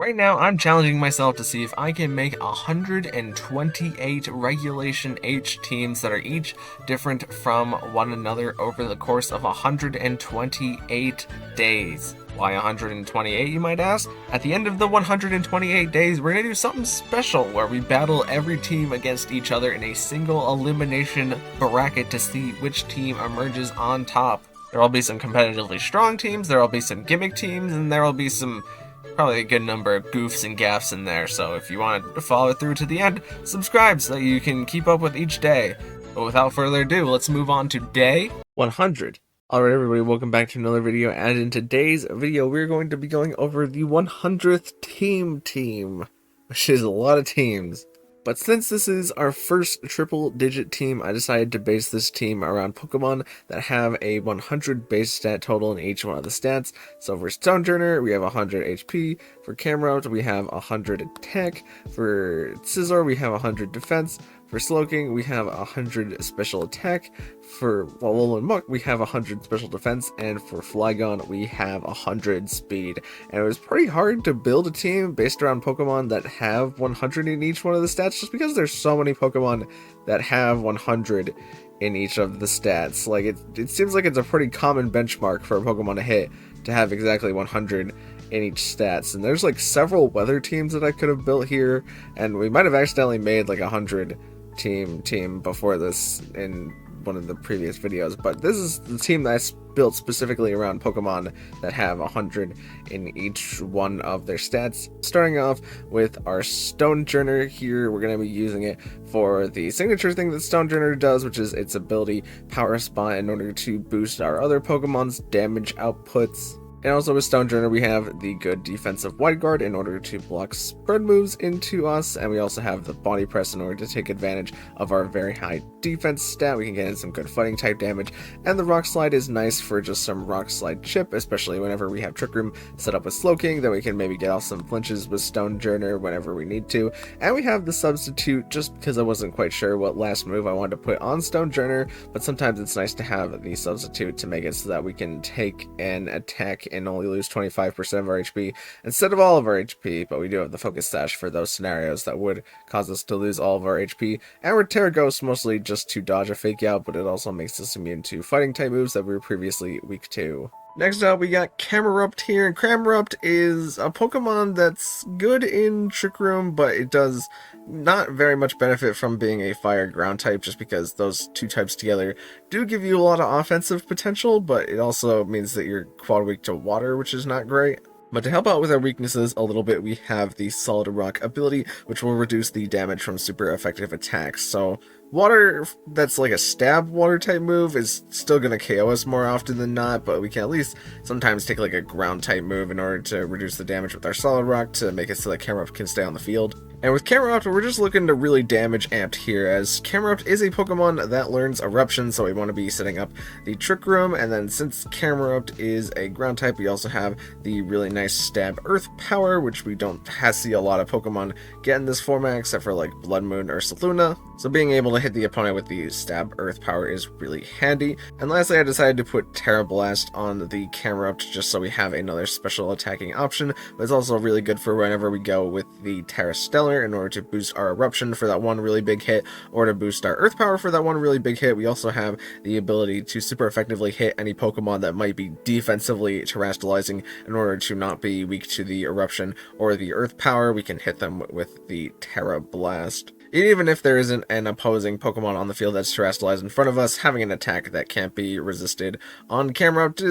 Right now, I'm challenging myself to see if I can make 128 Regulation H teams that are each different from one another over the course of 128 days. Why 128, you might ask? At the end of the 128 days, we're going to do something special where we battle every team against each other in a single elimination bracket to see which team emerges on top. There will be some competitively strong teams, there will be some gimmick teams, and there will be some probably a good number of goofs and gaffs in there, so if you want to follow through to the end, subscribe so that you can keep up with each day. But without further ado, let's move on to day 100. Alright everybody, welcome back to another video, and in today's video we're going to be going over the 100th team, which is a lot of teams. But since this is our first triple-digit team, I decided to base this team around Pokemon that have a 100 base stat total in each one of the stats. So for Stonejourner, we have 100 HP. For Camerupt, we have 100 attack. For Scizor, we have 100 defense. For Slowking, we have 100 special attack. For Alolan Muck, we have 100 special defense. And for Flygon, we have 100 speed. And it was pretty hard to build a team based around Pokemon that have 100 in each one of the stats, just because there's so many Pokemon that have 100 in each of the stats. Like, it seems like it's a pretty common benchmark for a Pokemon to hit, to have exactly 100 in each stats. And there's like several weather teams that I could have built here, and we might have accidentally made like 100 team before this in one of the previous videos, but this is the team that I built specifically around Pokemon that have 100 in each one of their stats. Starting off with our Stonejourner here, we're going to be using it for the signature thing that Stonejourner does, which is its ability Power Spot in order to boost our other Pokemon's damage outputs. And also with Stonejourner, we have the good defensive Wide Guard in order to block spread moves into us, and we also have the Body Press in order to take advantage of our very high defense stat. We can get in some good fighting type damage, and the Rock Slide is nice for just some Rock Slide chip, especially whenever we have Trick Room set up with Slowking, then we can maybe get off some flinches with Stonejourner whenever we need to. And we have the Substitute, just because I wasn't quite sure what last move I wanted to put on Stonejourner, but sometimes it's nice to have the Substitute to make it so that we can take an attack and only lose 25% of our HP instead of all of our HP, but we do have the Focus Sash for those scenarios that would cause us to lose all of our HP. And we're Terra Ghost mostly just to dodge a Fake Out, but it also makes us immune to fighting type moves that we were previously weak to. Next up, we got Camerupt here, and Camerupt is a Pokemon that's good in Trick Room, but it does not very much benefit from being a Fire Ground type, just because those two types together do give you a lot of offensive potential, but it also means that you're quad weak to Water, which is not great. But to help out with our weaknesses a little bit, we have the Solid Rock ability, which will reduce the damage from super effective attacks. So Water, that's like a stab water type move, is still going to KO us more often than not, but we can at least sometimes take like a ground type move in order to reduce the damage with our Solid Rock to make it so that Camerupt can stay on the field. And with Camerupt, we're just looking to really damage amped here, as Camerupt is a Pokemon that learns Eruption, so we want to be setting up the Trick Room, and then since Camerupt is a ground type, we also have the really nice Stab Earth power, which we don't see a lot of Pokemon get in this format, except for like Blood Moon or Saluna. So being able to hit the opponent with the Stab Earth power is really handy. And lastly, I decided to put Terra Blast on the Camerupt just so we have another special attacking option, but it's also really good for whenever we go with the Terra Stellar in order to boost our Eruption for that one really big hit, or to boost our Earth power for that one really big hit. We also have the ability to super effectively hit any Pokemon that might be defensively terastallizing in order to not be weak to the Eruption or the Earth power. We can hit them with the Terra Blast. Even if there isn't an opposing Pokemon on the field that's terastallized in front of us, having an attack that can't be resisted on Camerupt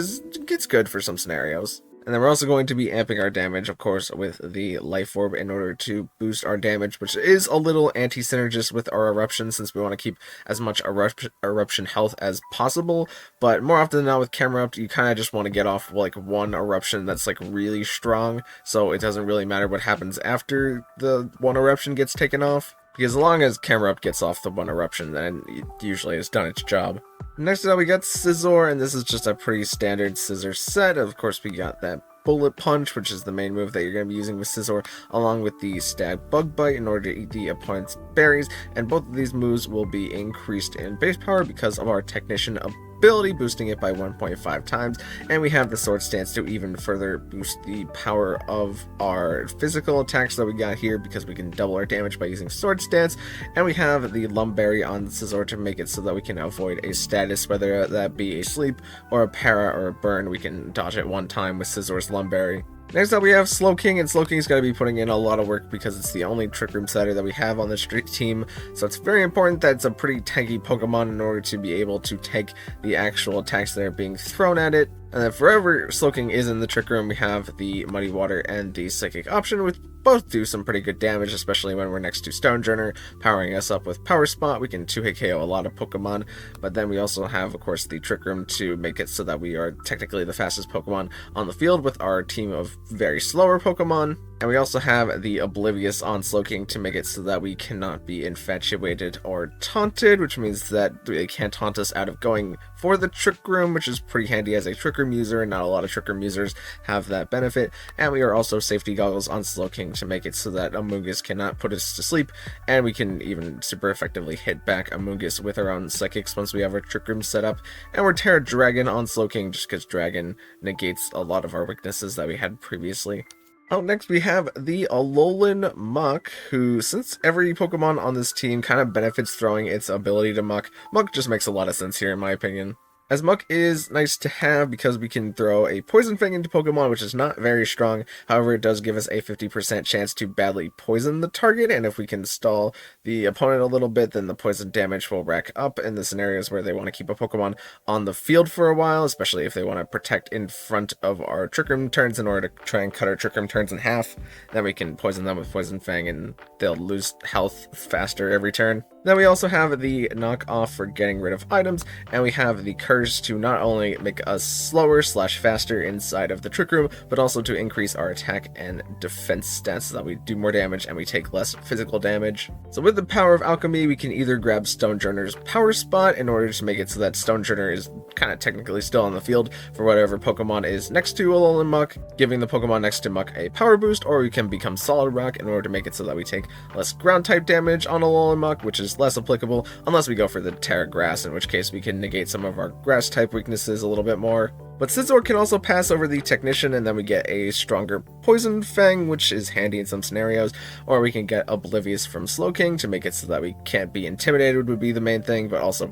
gets good for some scenarios. And then we're also going to be amping our damage, of course, with the Life Orb in order to boost our damage, which is a little anti-synergist with our Eruption, since we want to keep as much Eruption health as possible. But more often than not with Camerupt, you kind of just want to get off like one Eruption that's like really strong, so it doesn't really matter what happens after the one Eruption gets taken off, because as long as Camerupt gets off the one Eruption, then it usually has done its job. Next up, we got Scizor, and this is just a pretty standard Scizor set. Of course, we got that Bullet Punch, which is the main move that you're going to be using with Scizor, along with the Stab Bug Bite in order to eat the opponent's berries, and both of these moves will be increased in base power because of our Technician ability, boosting it by 1.5 times, and we have the Sword Stance to even further boost the power of our physical attacks that we got here, because we can double our damage by using Sword Stance, and we have the Lumberry on the Scizor to make it so that we can avoid a status, whether that be a sleep or a para or a burn. We can dodge it one time with Scizor's Lumberry. Next up we have Slowking, and Slowking's going to be putting in a lot of work because it's the only Trick Room setter that we have on the street team, so it's very important that it's a pretty tanky Pokemon in order to be able to take the actual attacks that are being thrown at it. And then forever Slowking is in the Trick Room, we have the Muddy Water and the Psychic option, which both do some pretty good damage, especially when we're next to Stonejourner, powering us up with Power Spot. We can 2-hit KO a lot of Pokemon, but then we also have, of course, the Trick Room to make it so that we are technically the fastest Pokemon on the field with our team of very slower Pokemon. And we also have the Oblivious on Slowking to make it so that we cannot be infatuated or taunted, which means that they can't taunt us out of going for the Trick Room, which is pretty handy as a Trick Room user, and not a lot of Trick Room users have that benefit. And we are also Safety Goggles on Slowking to make it so that Amoonguss cannot put us to sleep, and we can even super effectively hit back Amoonguss with our own Psychics once we have our Trick Room set up. And we're Terra Dragon on Slowking just because Dragon negates a lot of our weaknesses that we had previously. Oh, next we have the Alolan Muck, who, since every Pokemon on this team kind of benefits throwing its ability to Muck, Muck just makes a lot of sense here in my opinion. As Muck is nice to have because we can throw a Poison Fang into Pokemon, which is not very strong. However, it does give us a 50% chance to badly poison the target, and if we can stall the opponent a little bit, then the poison damage will rack up in the scenarios where they want to keep a Pokemon on the field for a while, especially if they want to protect in front of our Trick Room turns in order to try and cut our Trick Room turns in half. Then we can poison them with Poison Fang, and they'll lose health faster every turn. Then we also have the Knock Off for getting rid of items, and we have the Curse to not only make us slower / faster inside of the Trick Room, but also to increase our attack and defense stats so that we do more damage and we take less physical damage. So with the power of Alchemy, we can either grab Stonejourner's Power Spot in order to make it so that Stonejourner is kind of technically still on the field for whatever Pokemon is next to Alolan Muck, giving the Pokemon next to Muck a power boost, or we can become Solid Rock in order to make it so that we take less ground type damage on Alolan Muck, which is less applicable unless we go for the Terra Grass, in which case we can negate some of our grass type weaknesses a little bit more. But Scizor can also pass over the Technician, and then we get a stronger Poison Fang, which is handy in some scenarios, or we can get Oblivious from Slowking to make it so that we can't be intimidated would be the main thing, but also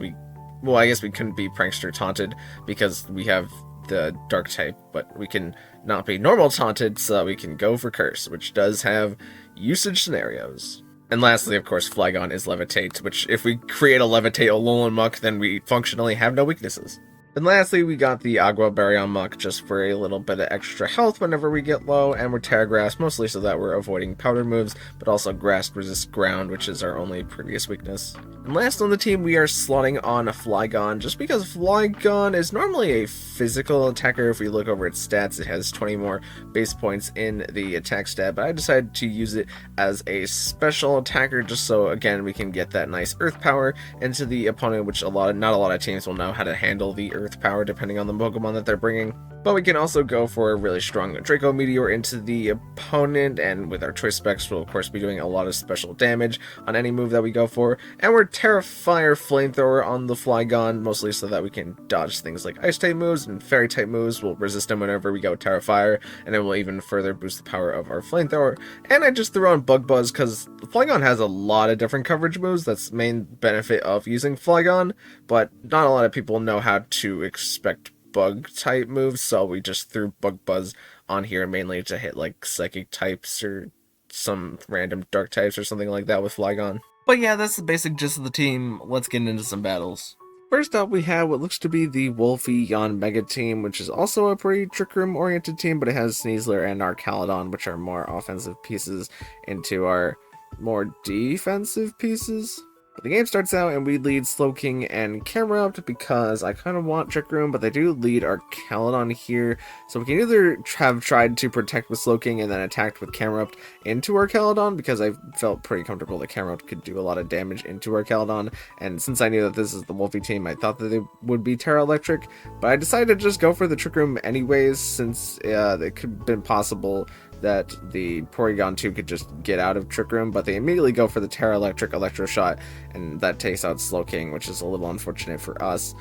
I guess we couldn't be Prankster taunted because we have the Dark type, but we can not be normal taunted so that we can go for Curse, which does have usage scenarios. And lastly, of course, Flygon is Levitate, which if we create a Levitate Alolan Muck, then we functionally have no weaknesses. And lastly, we got the Agua Berry on Muck just for a little bit of extra health whenever we get low, and we're Terra Grass mostly so that we're avoiding powder moves, but also Grass resists ground, which is our only previous weakness. And last on the team, we are slotting on Flygon, just because Flygon is normally a physical attacker. If we look over its stats, it has 20 more base points in the attack stat, but I decided to use it as a special attacker just so, again, we can get that nice Earth Power into the opponent, which not a lot of teams will know how to handle the Earth Power depending on the Pokemon that they're bringing. But we can also go for a really strong Draco Meteor into the opponent, and with our choice specs we'll of course be doing a lot of special damage on any move that we go for. And we're Terra Fire Flamethrower on the Flygon, mostly so that we can dodge things like Ice type moves, and Fairy type moves will resist them whenever we go Terra Fire, and it will even further boost the power of our Flamethrower. And I just threw on Bug Buzz because Flygon has a lot of different coverage moves. That's the main benefit of using Flygon, but not a lot of people know how to expect bug type moves, so we just threw Bug Buzz on here mainly to hit like psychic types or some random dark types or something like that with Flygon. But yeah, that's the basic gist of the team. Let's get into some battles. First up, we have what looks to be the Wolfie-Yon Mega Team, which is also a pretty Trick Room oriented team, but it has Sneasler and Archaludon, which are more offensive pieces, into our more defensive pieces. But the game starts out and we lead Slowking and Camerupt because I kind of want Trick Room, but they do lead Archaludon here. So we can either have tried to protect with Slowking and then attacked with Camerupt into Archaludon, because I felt pretty comfortable that Camerupt could do a lot of damage into Archaludon. And since I knew that this is the Wolfie team, I thought that they would be Terra Electric. But I decided to just go for the Trick Room anyways, since it could have been possible that the Porygon 2 could just get out of Trick Room, but they immediately go for the Terra Electric Electro Shot, and that takes out Slowking, which is a little unfortunate for us.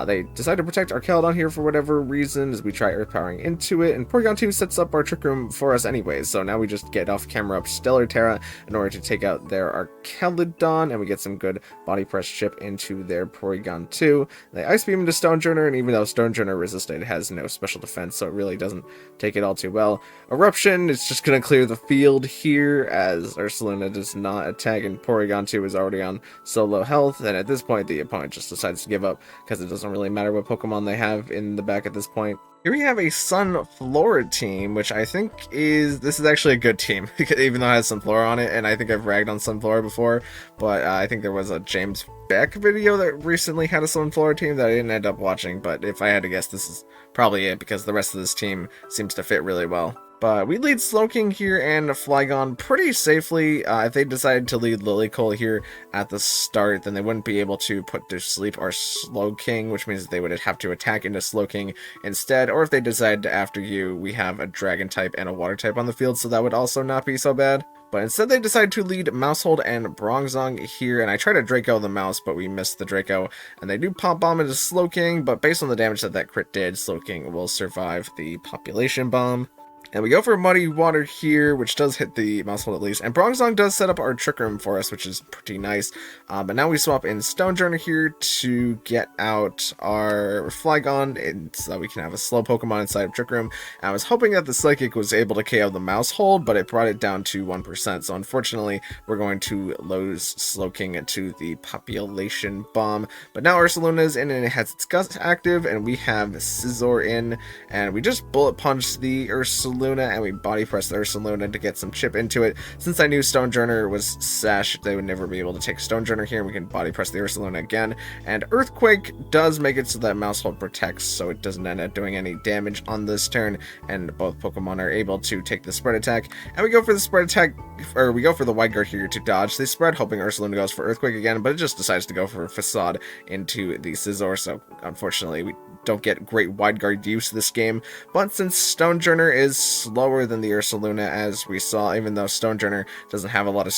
They decide to protect our Keldon here for whatever reason as we try Earth Powering into it, and Porygon 2 sets up our Trick Room for us anyways, so now we just get off camera up Stellar Terra in order to take out their Archelodon, and we get some good body press chip into their Porygon 2. They Ice Beam into Stonejourner, and even though Stonejourner resisted, it has no special defense, so it really doesn't take it all too well. Eruption is just going to clear the field here, as Ursaluna does not attack, and Porygon 2 is already on so low health, and at this point the opponent just decides to give up, because it doesn't really matter what Pokemon they have in the back at this point. Here we have a Sunflora team, which I think this is actually a good team, even though it has Sunflora on it, and I think I've ragged on Sunflora before, but I think there was a James Beck video that recently had a Sunflora team that I didn't end up watching, but if I had to guess, this is probably it, because the rest of this team seems to fit really well. But we lead Slowking here and Flygon pretty safely. If they decided to lead Lilycole here at the start, then they wouldn't be able to put to sleep our Slowking, which means they would have to attack into Slowking instead. Or if they decide to after you, we have a Dragon type and a Water type on the field, so that would also not be so bad. But instead they decide to lead Maushold and Bronzong here, and I try to Draco the Mouse, but we missed the Draco, and they do Pop Bomb into Slowking, but based on the damage that crit did, Slowking will survive the Population Bomb. And we go for Muddy Water here, which does hit the Maushold at least. And Bronzong does set up our Trick Room for us, which is pretty nice. But now we swap in Stonejourner here to get out our Flygon, and so that we can have a slow Pokemon inside of Trick Room. And I was hoping that the Psychic was able to KO the Maushold, but it brought it down to 1%. So unfortunately, we're going to lose Slowking to the Population Bomb. But now Ursaluna's in, and it has its Gust active, and we have Scizor in, and we just Bullet Punch the Ursaluna, and we body press the Ursaluna to get some chip into it. Since I knew Stonejourner was Sash, they would never be able to take Stonejourner here, and we can body press the Ursaluna again. And Earthquake does make it so that Maushold protects, so it doesn't end up doing any damage on this turn, and both Pokemon are able to take the spread attack. And we go for the spread attack, or we go for the Wide Guard here to dodge the spread, hoping Ursaluna goes for Earthquake again, but it just decides to go for Facade into the Scizor, so unfortunately we don't get great Wide Guard use this game. But since Stonejourner is slower than the Ursaluna, as we saw, even though Stonejourner doesn't have a lot of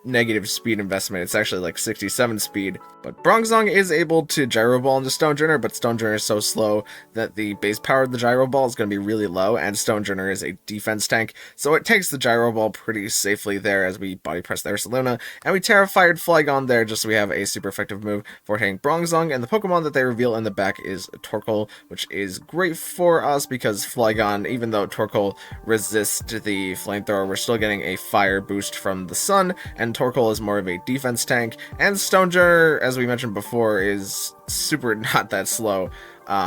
negative speed investment, it's actually like 67 speed. But Bronzong is able to Gyro Ball into Stonejourner, but Stonejourner is so slow that the base power of the Gyro Ball is going to be really low, and Stonejourner is a defense tank, so it takes the Gyro Ball pretty safely there as we body press the Ursaluna, and we Terrified Flygon there just so we have a super effective move for hitting Bronzong. And the Pokemon that they reveal in the back is Torkoal, which is great for us because Flygon, even though Torkoal resists the Flamethrower, we're still getting a fire boost from the sun, and Torkoal is more of a defense tank, and Stonejourner, as we mentioned before, is super not that slow,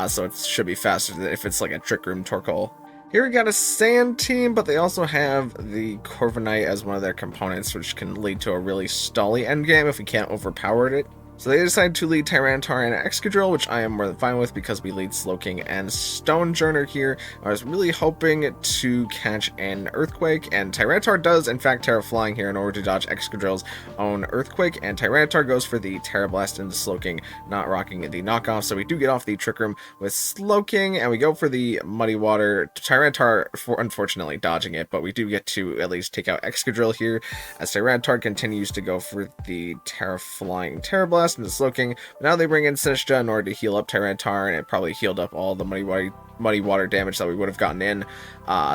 so it should be faster than if it's like a Trick Room Torkoal. Here we got a Sand team, but they also have the Corviknight as one of their components, which can lead to a really stally endgame if we can't overpower it. So they decided to lead Tyranitar and Excadrill, which I am more than fine with because we lead Slowking and Stonejourner here. I was really hoping to catch an Earthquake, and Tyranitar does in fact Terra Flying here in order to dodge Excadrill's own Earthquake, and Tyranitar goes for the Terra Blast into Slowking, not rocking the knockoff, so we do get off the Trick Room with Slowking, and we go for the Muddy Water. Tyranitar, unfortunately, dodging it, but we do get to at least take out Excadrill here, as Tyranitar continues to go for the Terra Flying Terra Blast into Slowking. But now they bring in Sinistcha in order to heal up Tyranitar, and it probably healed up all the Muddy Water damage that we would have gotten in.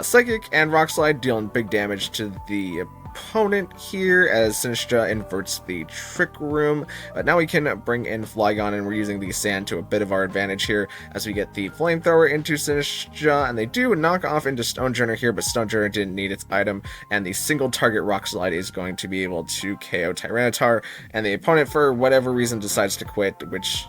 Psychic and Rock Slide dealing big damage to the opponent here as Sinistcha inverts the Trick Room. But now we can bring in Flygon, and we're using the Sand to a bit of our advantage here as we get the Flamethrower into Sinistcha, and they do knock off into Stonejourner here, but Stonejourner didn't need its item, and the single target Rock Slide is going to be able to KO Tyranitar, and the opponent for whatever reason decides to quit, which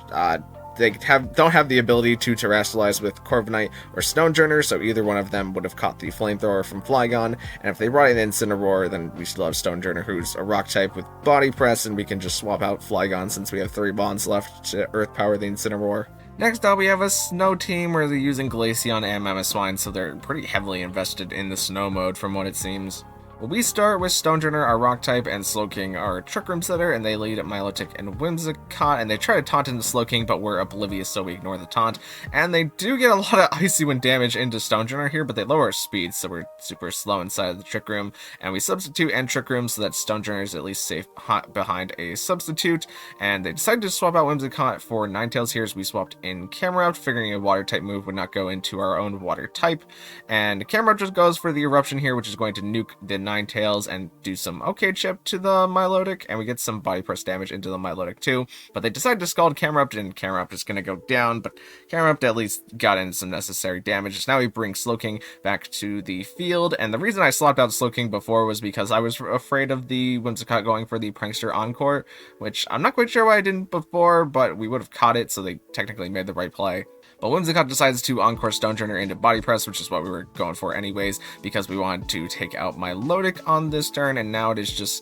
they don't have the ability to Terrastallize with Corviknight or Stonejourner, so either one of them would have caught the Flamethrower from Flygon, and if they brought in Incineroar, then we still have Stonejourner, who's a rock type with Body Press, and we can just swap out Flygon since we have 3 bonds left to Earth Power the Incineroar. Next up, we have a Snow team where they're using Glaceon and Mamoswine, so they're pretty heavily invested in the Snow mode from what it seems. Well, we start with Stonejourner, our Rock type, and Slowking, our Trick Room Setter, and they lead Milotic and Whimsicott, and they try to taunt into Slowking, but we're oblivious, so we ignore the taunt. And they do get a lot of Icy Wind damage into Stonejourner here, but they lower our speed, so we're super slow inside of the Trick Room, and we substitute and Trick Room so that Stonejourner is at least safe behind a substitute, and they decided to swap out Whimsicott for Ninetales here, as we swapped in Camerupt, figuring a Water type move would not go into our own Water type, and Camerupt just goes for the Eruption here, which is going to nuke the Ninetales and do some okay chip to the Milotic, and we get some body press damage into the Milotic too, but they decide to Scald Camerupt, and Camerupt is going to go down, but Camerupt at least got in some necessary damage. So now we bring Slowking back to the field, and the reason I swapped out Slowking before was because I was afraid of the Whimsicott going for the Prankster Encore, which I'm not quite sure why I didn't before, but we would have caught it, so they technically made the right play. But Whimsicott decides to Encore Stonejourner into Body Press, which is what we were going for anyways, because we wanted to take out Milotic on this turn, and now it is just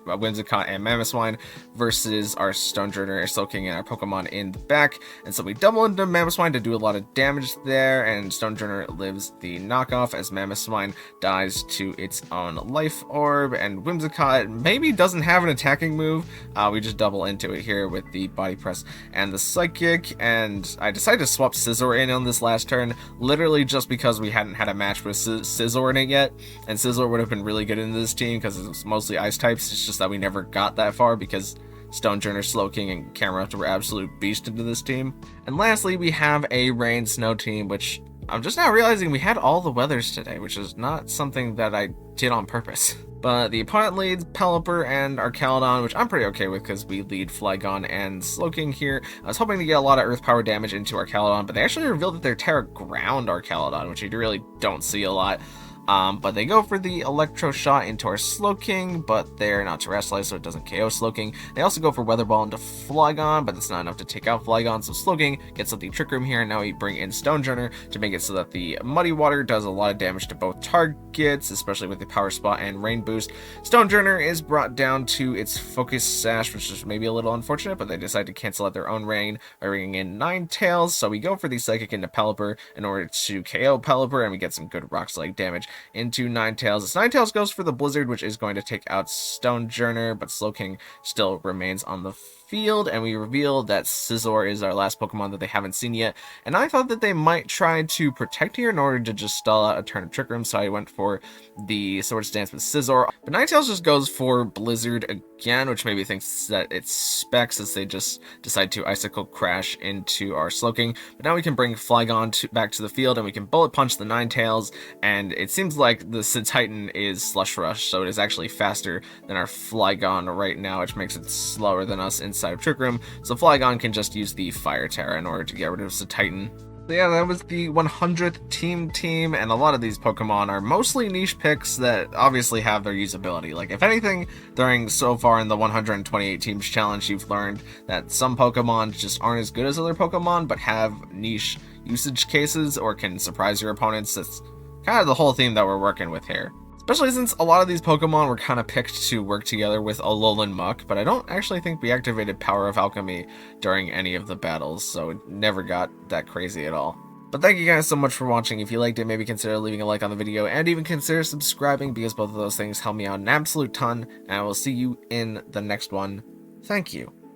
Whimsicott and Mamoswine versus our Stonejourner, Slowking, and our Pokemon in the back. And so we double into Mamoswine to do a lot of damage there, and Stonejourner lives the knockoff as Mamoswine dies to its own Life Orb, and Whimsicott maybe doesn't have an attacking move. We just double into it here with the Body Press and the Psychic, and I decided to swap Scizor in on this last turn, literally just because we hadn't had a match with Scizor in it yet, and Scizor would have been really good in this team because it's mostly Ice types. It's just that we never got that far because Stonejourner, Slowking, and Camerupt were absolute beasts into this team. And lastly, we have a Rain Snow team, which I'm just now realizing we had all the weathers today, which is not something that I did on purpose. But the opponent leads Pelipper and Archaludon, which I'm pretty okay with because we lead Flygon and Slowking here. I was hoping to get a lot of Earth Power damage into Archaludon, but they actually revealed that they're Terra Ground Archaludon, which you really don't see a lot. But they go for the Electro Shot into our Slowking, but they're not Terrestrialized, so it doesn't KO Slowking. They also go for Weather Ball into Flygon, but that's not enough to take out Flygon, so Slowking gets up the Trick Room here, and now we bring in Stonejourner to make it so that the Muddy Water does a lot of damage to both targets, especially with the Power Spot and Rain Boost. Stonejourner is brought down to its Focus Sash, which is maybe a little unfortunate, but they decide to cancel out their own Rain by bringing in Ninetales, so we go for the Psychic into Pelipper in order to KO Pelipper, and we get some good Rock Slide damage into Ninetales. As Ninetales goes for the Blizzard, which is going to take out Stonejourner, but Slowking still remains on the field, and we reveal that Scizor is our last Pokemon that they haven't seen yet, and I thought that they might try to protect here in order to just stall out a turn of Trick Room, so I went for the Swords Dance with Scizor, but Ninetales just goes for Blizzard again, which maybe thinks that it's Specs as they just decide to Icicle Crash into our Slowking, but now we can bring Flygon back to the field, and we can Bullet Punch the Ninetales, and it seems like the Titan is Slush Rush, so it is actually faster than our Flygon right now, which makes it slower than us inside of Trick Room, so Flygon can just use the Fire Terra in order to get rid of Titan. So yeah, that was the 100th team, and a lot of these Pokemon are mostly niche picks that obviously have their usability. Like, if anything, during so far in the 128 teams challenge, you've learned that some Pokemon just aren't as good as other Pokemon, but have niche usage cases or can surprise your opponents. That's kind of the whole theme that we're working with here. Especially since a lot of these Pokemon were kind of picked to work together with Alolan Muck, but I don't actually think we activated Power of Alchemy during any of the battles, so it never got that crazy at all. But thank you guys so much for watching. If you liked it, maybe consider leaving a like on the video, and even consider subscribing, because both of those things help me out an absolute ton, and I will see you in the next one. Thank you.